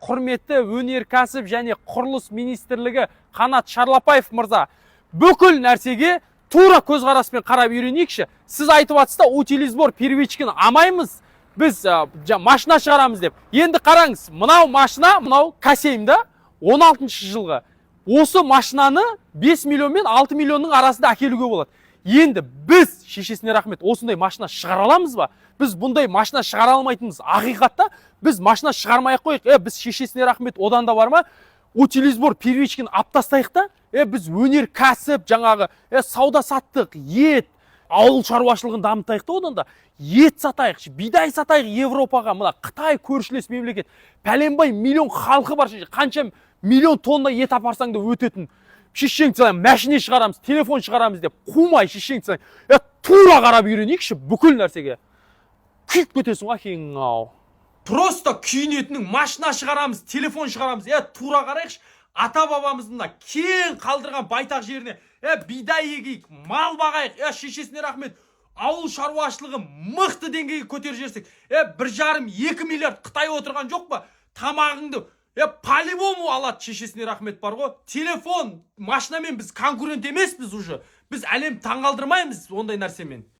құрметті өнеркәсіп және құрылыс министрлігі Қанат Шарлапаев мырза, бүкіл нәрсеге тура көзқараспен қарап үйренейікші. Сіз айтып жатсыз да утилизбор первичканы амаймыз, біз машина шығарамыз деп. Енді қараңыз, мынау машина, мынау Касеймда 16-шы жылғы. Осы машинаны 5 миллион мен 6 миллионның арасында әкелуге болады. Енді біз, шешесіне рахмет, осындай машина шығара аламыз ба? Біз бұндай машина шығара алмайтынбыз. Ақиқатта біз машина шығармай-ақ қойық. Біз шешесіне рахмет, одан да бар ма? Утилизбор первичканы аптастайық та, біз өнеркәсіп, жаңағы сауда саттық, ет, ауыл шаруашылығын дамытайық та, одан да ет сатайық, бидай сатайық Европаға, мына Қытай көршілес мемлекет. Пәленбай миллион халқы бар, қанша миллион тонна ет апарсаң да өтетін. Шешең сілең, мәшіне шығарамыз, телефон шығарамыз деп, қумай шешең сілең, тура қарап үйренейікші бүкіл нәрсеге. Күйіп кетесің ға кейін ау. Просто күйінетінің машина шығарамыз, телефон шығарамыз, тура қарайықшы. Ата бабамыздың да кең қалдырған байтақ жеріне, бидай егейік, мал бағайық, шешесіне рахмет, ауыл шаруашылығы мықты деңгейге көтер жерсек, 1,5-2 миллиард Қытай отырған жоқ па? Тамағыңды по-любому алады, шешесіне рахмет бар ғой. Телефон, машинамен біз конкурент емеспіз уже. Біз әлем таңғалдырмаймыз ондай нәрсемен.